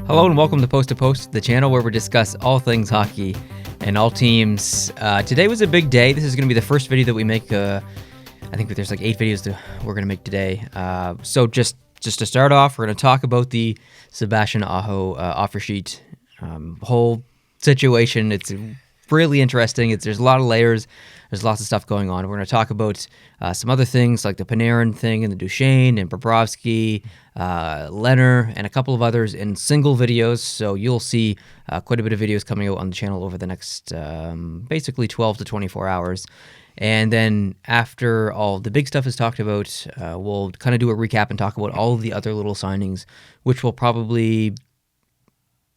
Hello and welcome to Post, the channel where we discuss all things hockey and all teams. Today was a big day. This is going to be the first video that we make. I think there's like 8 videos that we're going to make today. So just to start off, we're going to talk about the Sebastian Aho offer sheet whole situation. It's really interesting. There's a lot of layers. There's lots of stuff going on. We're going to talk about some other things like the Panarin thing and the Duchesne and Bobrovsky, Leonard, and a couple of others in single videos. So you'll see quite a bit of videos coming out on the channel over the next basically 12 to 24 hours. And then after all the big stuff is talked about, we'll kind of do a recap and talk about all of the other little signings, which will probably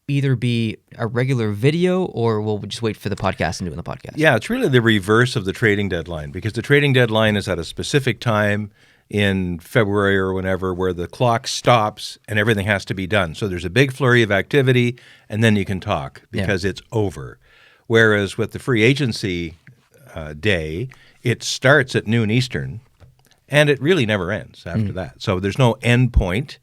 either be a regular video or we'll just wait for the podcast and do it in the podcast. Yeah, it's really the reverse of the trading deadline, because the trading deadline is at a specific time in February or whenever where the clock stops and everything has to be done. So there's a big flurry of activity and then you can talk because it's over. Whereas with the free agency day, it starts at noon Eastern and it really never ends after that. So there's no end point.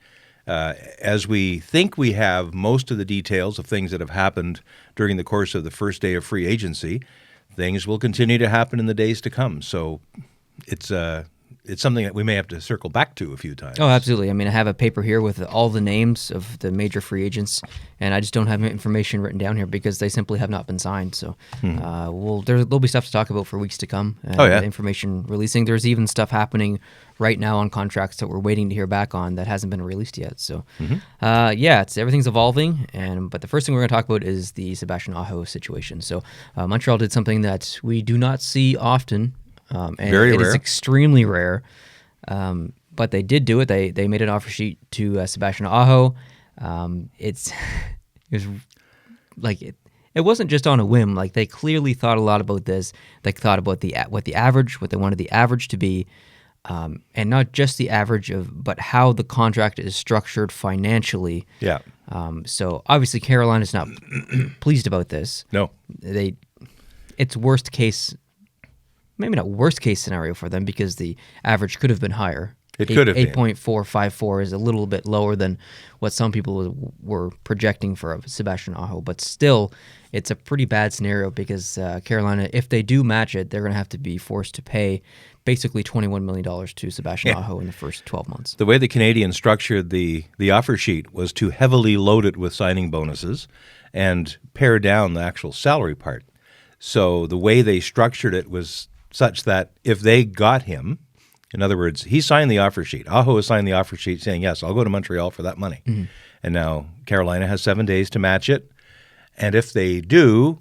As we think we have most of the details of things that have happened during the course of the first day of free agency, things will continue to happen in the days to come. So it's something that we may have to circle back to a few times. Oh, absolutely. I mean, I have a paper here with all the names of the major free agents, and I just don't have information written down here because they simply have not been signed. So there'll be stuff to talk about for weeks to come. Information releasing. There's even stuff happening right now on contracts that we're waiting to hear back on that hasn't been released yet. So, everything's evolving. But the first thing we're going to talk about is the Sebastian Aho situation. So, Montreal did something that we do not see often. And Very rare. It is extremely rare, but they did do it. They made an offer sheet to Sebastian Aho. It wasn't just on a whim. Like, they clearly thought a lot about this. They thought about what they wanted the average to be, and not just the average but how the contract is structured financially. Yeah. So obviously Carolina's not pleased about this. No. It's worst case. Maybe not worst case scenario for them because the average could have been higher. It could have been. 8.454 is a little bit lower than what some people were projecting for Sebastian Aho, but still, it's a pretty bad scenario because Carolina, if they do match it, they're going to have to be forced to pay basically $21 million to Sebastian Aho in the first 12 months. The way the Canadiens structured the offer sheet was to heavily load it with signing bonuses and pare down the actual salary part. So the way they structured it was such that if they got him, in other words, he signed the offer sheet. Aho has signed the offer sheet saying, yes, I'll go to Montreal for that money. Mm-hmm. And now Carolina has 7 days to match it. And if they do,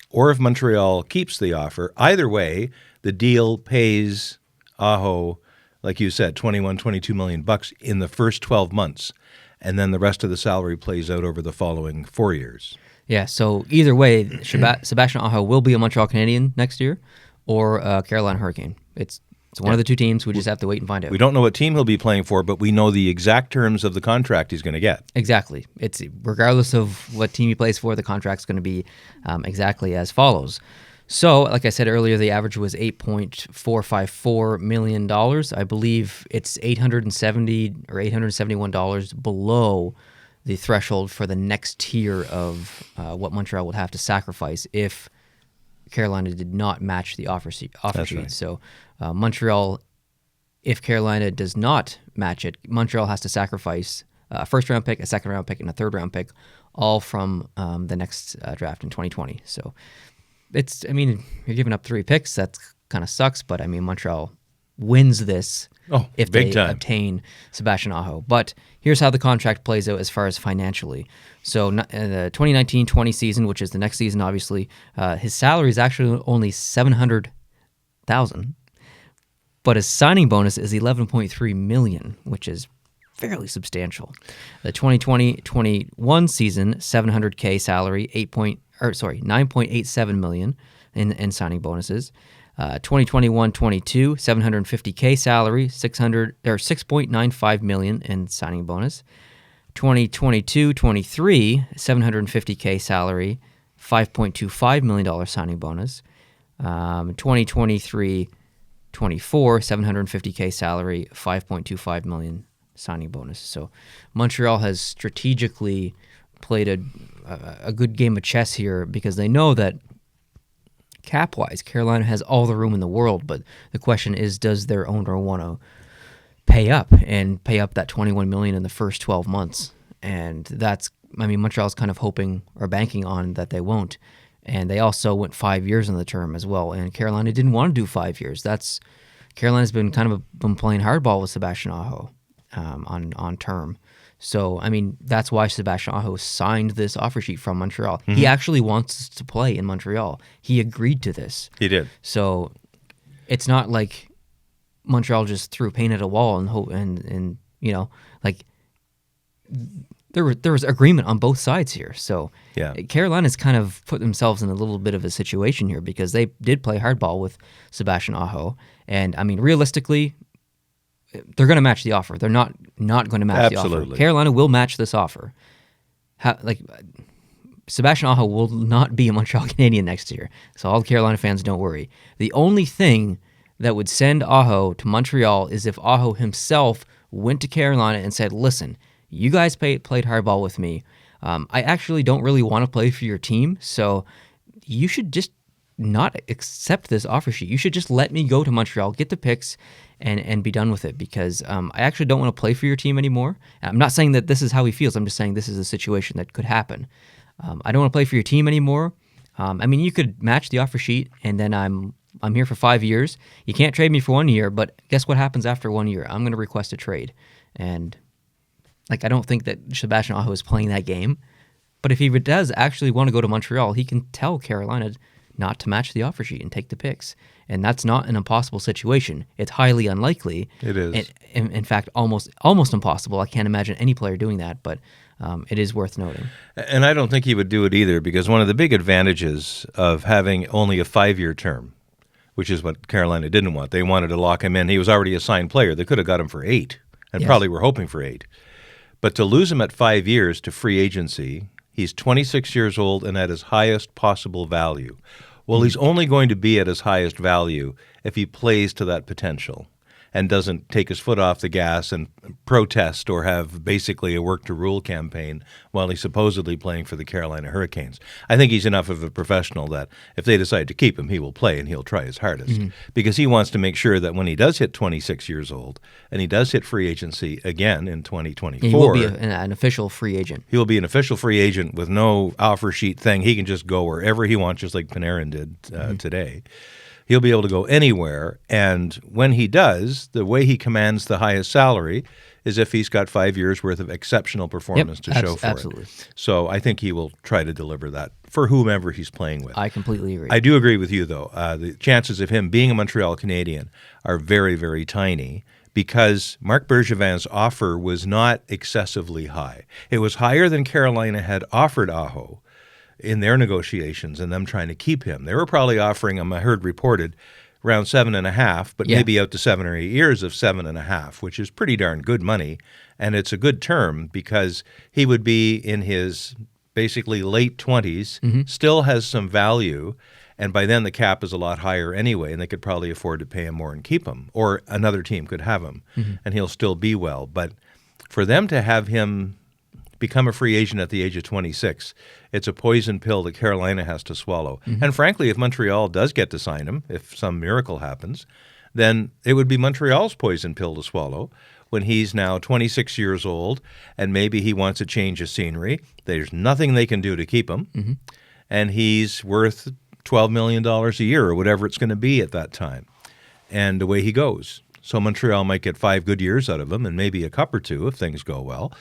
or if Montreal keeps the offer, either way, the deal pays Aho, like you said, $22 million in the first 12 months. And then the rest of the salary plays out over the following 4 years. Yeah, so either way, Sebastian Aho will be a Montreal Canadien next year, or Carolina Hurricane. It's one of the two teams. We just have to wait and find out. We don't know what team he'll be playing for, but we know the exact terms of the contract he's going to get. Exactly. It's regardless of what team he plays for, the contract's going to be exactly as follows. So, like I said earlier, the average was $8.454 million. I believe it's $870 or $871 below the threshold for the next tier of what Montreal would have to sacrifice if Carolina did not match the offer sheet. Right. So Montreal, if Carolina does not match it, Montreal has to sacrifice a first-round pick, a second-round pick, and a third-round pick, all from the next draft in 2020. So you're giving up 3 picks. That kind of sucks, but Montreal wins this if they obtain Sebastian Aho. But here's how the contract plays out as far as financially. So the 2019-20 season, which is the next season, obviously, his salary is actually only $700,000, but his signing bonus is $11.3 million, which is fairly substantial. The 2020-21 season, $700K salary, $9.87 million in signing bonuses. 2021-22, $750K salary, $6.95 million in signing bonus. 2022-23, $750K salary, $5.25 million signing bonus. 2023-24, $750K salary, $5.25 million signing bonus. So Montreal has strategically played a good game of chess here because they know that cap-wise, Carolina has all the room in the world, but the question is, does their owner want to pay up that $21 million in the first 12 months? And Montreal's kind of hoping or banking on that they won't. And they also went 5 years on the term as well, and Carolina didn't want to do 5 years. Carolina's been been playing hardball with Sebastian Aho on term. So, that's why Sebastian Aho signed this offer sheet from Montreal. Mm-hmm. He actually wants to play in Montreal. He agreed to this. He did. So, it's not like Montreal just threw paint at a wall and there was agreement on both sides here. So, yeah. Carolina's kind of put themselves in a little bit of a situation here because they did play hardball with Sebastian Aho. And, realistically, they're going to match the offer. They're not going to match the offer. Carolina will match this offer. Sebastian Aho will not be a Montreal Canadien next year. So all the Carolina fans, don't worry. The only thing that would send Aho to Montreal is if Aho himself went to Carolina and said, listen, you guys played hardball with me. I actually don't really want to play for your team, so you should just not accept this offer sheet. You should just let me go to Montreal, get the picks, and be done with it because I actually don't want to play for your team anymore. I'm not saying that this is how he feels. I'm just saying this is a situation that could happen. I don't want to play for your team anymore. You could match the offer sheet, and then I'm here for 5 years. You can't trade me for 1 year, but guess what happens after 1 year? I'm going to request a trade. And I don't think that Sebastian Aho is playing that game. But if he does actually want to go to Montreal, he can tell Carolina not to match the offer sheet and take the picks. And that's not an impossible situation. It's highly unlikely. It is. In fact, almost impossible. I can't imagine any player doing that, but it is worth noting. And I don't think he would do it either because one of the big advantages of having only a 5-year term, which is what Carolina didn't want. They wanted to lock him in. He was already a signed player. They could have got him for 8 and probably were hoping for 8. But to lose him at 5 years to free agency, he's 26 years old and at his highest possible value. Well, he's only going to be at his highest value if he plays to that potential and doesn't take his foot off the gas and protest or have basically a work-to-rule campaign while he's supposedly playing for the Carolina Hurricanes. I think he's enough of a professional that if they decide to keep him, he will play and he'll try his hardest because he wants to make sure that when he does hit 26 years old and he does hit free agency again in 2024. He will be an official free agent. He will be an official free agent with no offer sheet thing. He can just go wherever he wants, just like Panarin did today. He'll be able to go anywhere, and when he does, the way he commands the highest salary is if he's got 5 years' worth of exceptional performance to show for absolutely. it. So I think he will try to deliver that for whomever he's playing with. I completely agree. I do agree with you, though. The chances of him being a Montreal Canadien are very, very tiny because Marc Bergevin's offer was not excessively high. It was higher than Carolina had offered Aho in their negotiations and them trying to keep him. They were probably offering him, I heard reported, around 7.5, but maybe out to 7 or 8 years of 7.5, which is pretty darn good money. And it's a good term because he would be in his basically late 20s, still has some value, and by then the cap is a lot higher anyway, and they could probably afford to pay him more and keep him, or another team could have him, and he'll still be well. But for them to have him become a free agent at the age of 26, it's a poison pill that Carolina has to swallow. And frankly, if Montreal does get to sign him, if some miracle happens, then it would be Montreal's poison pill to swallow when he's now 26 years old and maybe he wants a change of scenery. There's nothing they can do to keep him, and he's worth $12 million a year or whatever it's going to be at that time, and away he goes. So Montreal might get 5 good years out of him and maybe a cup or two if things go well.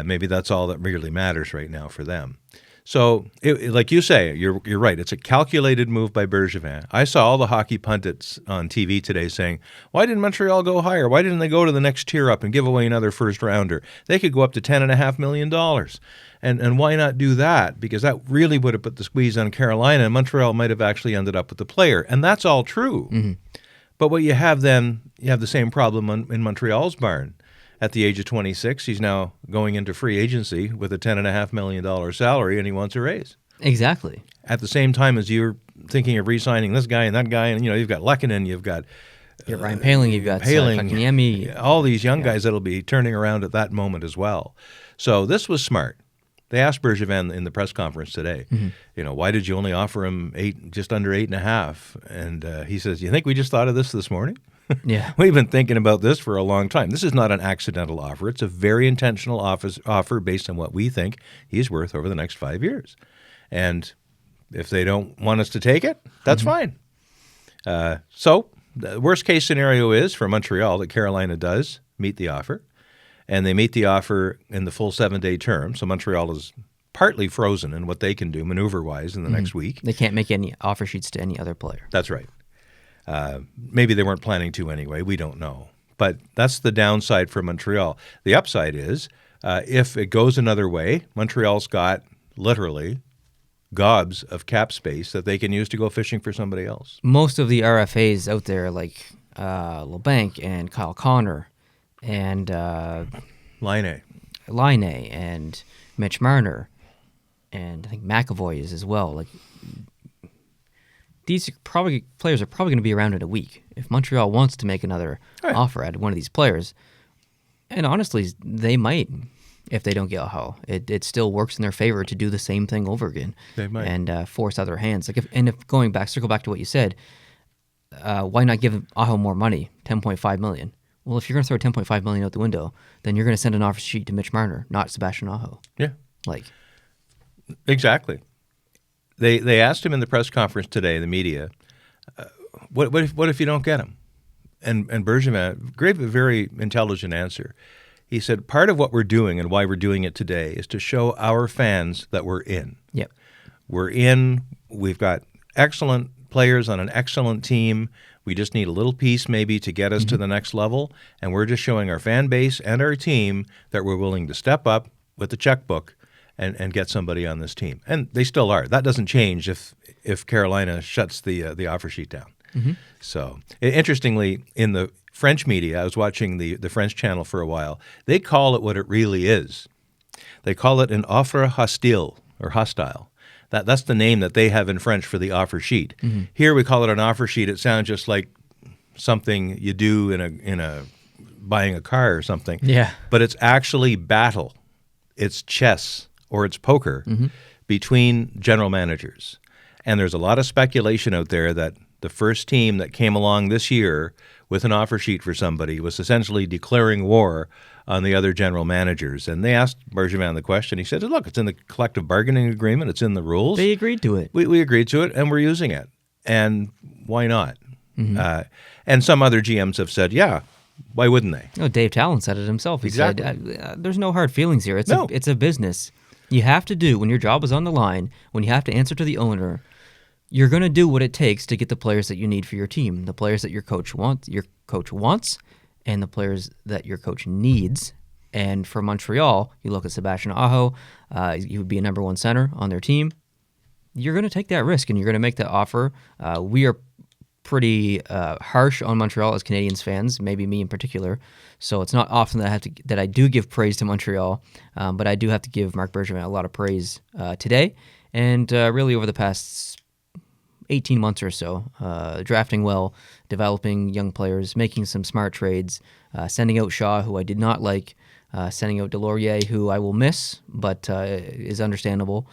Maybe that's all that really matters right now for them. So, like you say, you're right. It's a calculated move by Bergevin. I saw all the hockey pundits on TV today saying, why didn't Montreal go higher? Why didn't they go to the next tier up and give away another first-rounder? They could go up to $10.5 million. And why not do that? Because that really would have put the squeeze on Carolina, and Montreal might have actually ended up with the player. And that's all true. But what you have then, you have the same problem in Montreal's barn. At the age of 26, he's now going into free agency with a $10.5 million salary, and he wants a raise. Exactly. At the same time as you're thinking of re-signing this guy and that guy, and you've got Lehkonen, you've got Ryan Poehling, you've got Kotkaniemi. All these young guys that'll be turning around at that moment as well. So this was smart. They asked Bergevin in the press conference today, why did you only offer him just under 8.5? And he says, you think we just thought of this morning? Yeah. We've been thinking about this for a long time. This is not an accidental offer. It's a very intentional offer based on what we think he's worth over the next 5 years. And if they don't want us to take it, that's fine. So the worst case scenario is for Montreal that Carolina does meet the offer. And they meet the offer in the full 7-day term. So Montreal is partly frozen in what they can do maneuver-wise in the next week. They can't make any offer sheets to any other player. That's right. Maybe they weren't planning to anyway. We don't know. But that's the downside for Montreal. The upside is if it goes another way, Montreal's got literally gobs of cap space that they can use to go fishing for somebody else. Most of the RFAs out there, like LeBanc and Kyle Connor, and Laine and Mitch Marner, and I think McAvoy is as well. Like these players are probably going to be around in a week. If Montreal wants to make another offer at one of these players, and honestly, they might if they don't get Aho. It still works in their favor to do the same thing over again. They might. And force other hands. If circle back to what you said, why not give Aho more money, $10.5 million? Well, if you're going to throw $10.5 million out the window, then you're going to send an offer sheet to Mitch Marner, not Sebastian Aho. Yeah. Exactly. They asked him in the press conference today, the media, what if you don't get him? And Bergevin gave a very intelligent answer. He said, part of what we're doing and why we're doing it today is to show our fans that we're in. Yep. We're in. We've got excellent players on an excellent team. We just need a little piece maybe to get us to the next level, and we're just showing our fan base and our team that we're willing to step up with the checkbook and get somebody on this team. And they still are. That doesn't change if Carolina shuts the offer sheet down. So interestingly, in the French media, I was watching the French channel for a while, they call it what it really is. They call it an offre hostile or hostile. That's the name that they have in French for the offer sheet. Here we call it an offer sheet. It sounds just like something you do in a buying a car or something. Yeah. But it's actually battle. It's chess or it's poker between general managers. And there's a lot of speculation out there that the first team that came along this year with an offer sheet for somebody was essentially declaring war on the other general managers. And they asked Bergevin the question. He said, look, it's in the collective bargaining agreement. It's in the rules. They agreed to it. We agreed to it, and we're using it. And why not? And some other GMs have said, yeah, why wouldn't they? Oh, Dave Talon said it himself. He said, there's no hard feelings here. It's a business. You have to do, when your job is on the line, when you have to answer to the owner, you're going to do what it takes to get the players that you need for your team, the players that your coach wants, and the players that your coach needs. And for Montreal, you look at Sebastian Aho, he would be a number one center on their team. You're going to take that risk, and you're going to make that offer. We are pretty harsh on Montreal as Canadiens fans, maybe me in particular. So it's not often that I do give praise to Montreal, but I do have to give Marc Bergevin a lot of praise today, and really over the past 18 months or so, drafting well, developing young players, making some smart trades, sending out Shaw, who I did not like, sending out Delorier, who I will miss, but is understandable,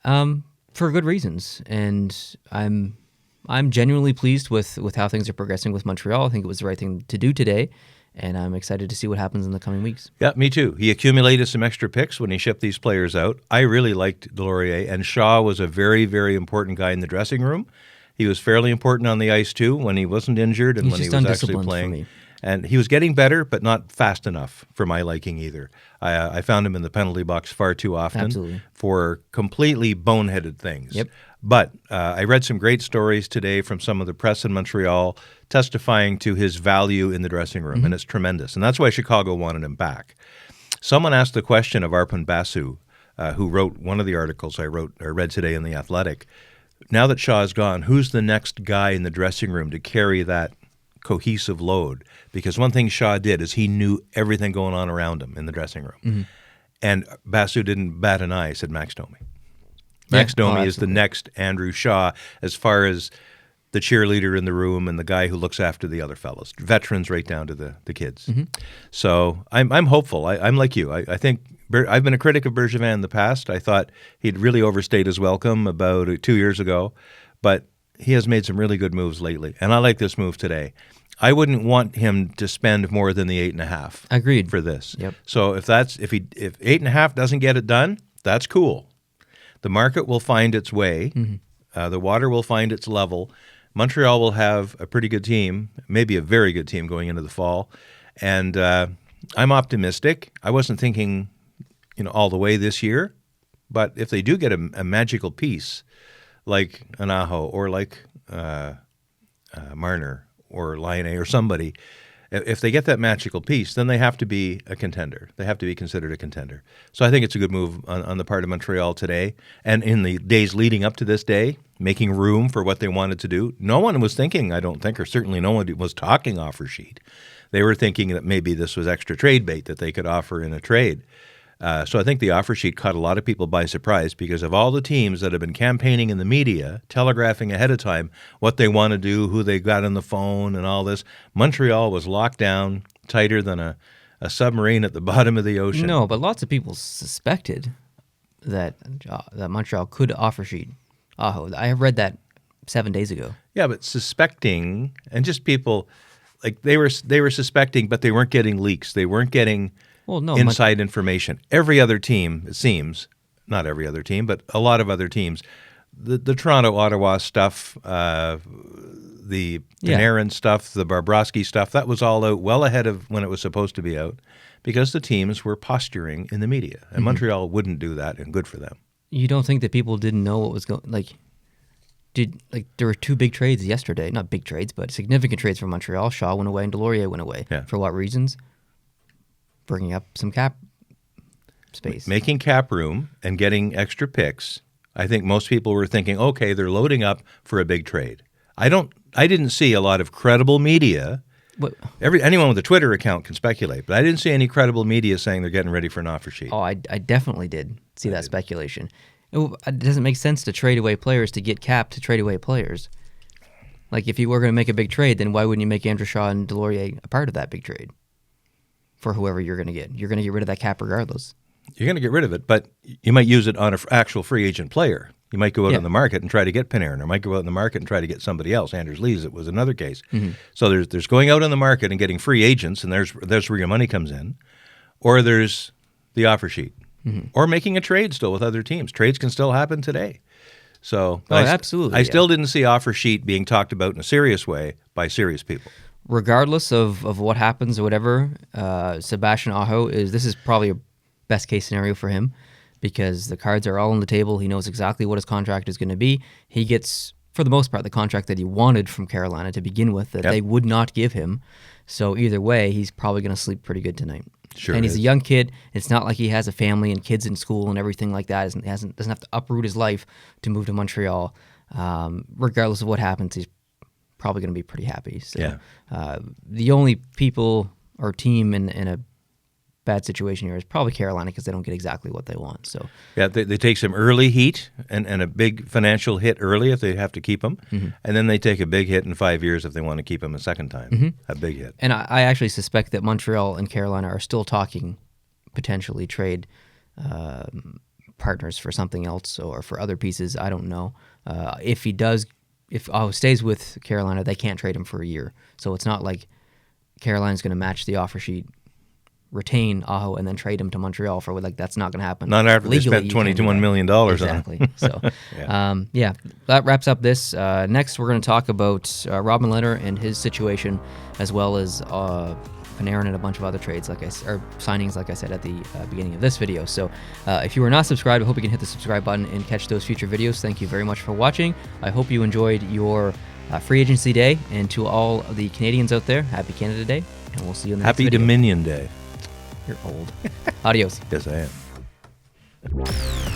for good reasons. And I'm genuinely pleased with how things are progressing with Montreal. I think it was the right thing to do today, and I'm excited to see what happens in the coming weeks. Yeah, me too. He accumulated some extra picks when he shipped these players out. I really liked Delorier, and Shaw was a very, very important guy in the dressing room. He was fairly important on the ice, too, when he wasn't injured and when he was actually playing. And he was getting better, but not fast enough for my liking either. I found him in the penalty box far too often for completely boneheaded things. Yep. But I read some great stories today from some of the press in Montreal testifying to his value in the dressing room, and it's tremendous. And that's why Chicago wanted him back. Someone asked the question of Arpon Basu, who wrote one of the articles I read today in The Athletic. Now that Shaw's gone, who's the next guy in the dressing room to carry that cohesive load? Because one thing Shaw did is he knew everything going on around him in the dressing room. And Basu didn't bat an eye, said Max Domi. Max Domi is the next Andrew Shaw as far as the cheerleader in the room and the guy who looks after the other fellows, veterans right down to the kids. So I'm hopeful. I'm like you. I think I've been a critic of Bergevin in the past. I thought he'd really overstayed his welcome about 2 years ago, but he has made some really good moves lately, and I like this move today. I wouldn't want him to spend more than the 8.5. Agreed. For this. Yep. So if 8.5 doesn't get it done, that's cool. The market will find its way. The water will find its level. Montreal will have a pretty good team, maybe a very good team going into the fall, and I'm optimistic. I wasn't thinking, all the way this year, but if they do get a magical piece like an Aho or like Marner or Laine or somebody, if they get that magical piece, then they have to be a contender. They have to be considered a contender. So I think it's a good move on the part of Montreal today. And in the days leading up to this day, making room for what they wanted to do. No one was thinking, I don't think, or certainly no one was talking offer sheet. They were thinking that maybe this was extra trade bait that they could offer in a trade. So I think the offer sheet caught a lot of people by surprise because of all the teams that have been campaigning in the media, telegraphing ahead of time what they want to do, who they got on the phone and all this. Montreal was locked down tighter than a submarine at the bottom of the ocean. No, but lots of people suspected that Montreal could offer sheet Aho. I have read that 7 days ago. Yeah, but suspecting, and just people, like they were suspecting, but they weren't getting leaks. They weren't getting inside information. Every other team, it seems, not every other team, but a lot of other teams, the Toronto-Ottawa stuff, the Panarin stuff, the Bobrovsky stuff, that was all out well ahead of when it was supposed to be out because the teams were posturing in the media. And Montreal wouldn't do that, and good for them. You don't think that people didn't know what was going there were two big trades yesterday, not big trades, but significant trades for Montreal. Shaw went away and Delorier went away. Yeah. For what reasons? Bringing up some cap space. Making cap room and getting extra picks. I think most people were thinking, okay, they're loading up for a big trade. I didn't see a lot of credible media. Anyone with a Twitter account can speculate, but I didn't see any credible media saying they're getting ready for an offer sheet. Oh, I definitely did see that speculation. It doesn't make sense to trade away players to get cap to trade away players. Like, if you were going to make a big trade, then why wouldn't you make Andrew Shaw and Delorier a part of that big trade for whoever you're going to get? You're going to get rid of that cap regardless. You're going to get rid of it, but you might use it on an actual free agent player. You might go out on the market and try to get Panarin, or might go out in the market and try to get somebody else. Anders Lees, it was another case. So there's going out on the market and getting free agents, and there's where your money comes in, or there's the offer sheet. Or making a trade still with other teams. Trades can still happen today. So absolutely. I still didn't see offer sheet being talked about in a serious way by serious people. Regardless of what happens or whatever, Sebastian Aho this is probably a best case scenario for him because the cards are all on the table. He knows exactly what his contract is going to be. He gets, for the most part, the contract that he wanted from Carolina to begin with that they would not give him. So either way, he's probably going to sleep pretty good tonight. Sure, and he's a young kid. It's not like he has a family and kids in school and everything like that. Doesn't have to uproot his life to move to Montreal. Regardless of what happens, he's probably going to be pretty happy. So, the only people or team in a bad situation here is probably Carolina because they don't get exactly what they want. So they take some early heat and a big financial hit early if they have to keep him, and then they take a big hit in 5 years if they want to keep him a second time. A big hit. And I actually suspect that Montreal and Carolina are still talking potentially trade partners for something else or for other pieces. I don't know. If Aho stays with Carolina, they can't trade him for a year. So it's not like Carolina's going to match the offer sheet, retain Aho, and then trade him to Montreal for that's not going to happen. Not after legally, they spent $21 million exactly. on him. So, that wraps up this. Next, we're going to talk about Robin Lehner and his situation, as well as Panarin and a bunch of other trades, signings, like I said at the beginning of this video. So, if you are not subscribed, I hope you can hit the subscribe button and catch those future videos. Thank you very much for watching. I hope you enjoyed your free agency day, and to all of the Canadians out there, happy Canada Day, and we'll see you in the next video. Happy Dominion Day. You're old. Adios. Yes, I am.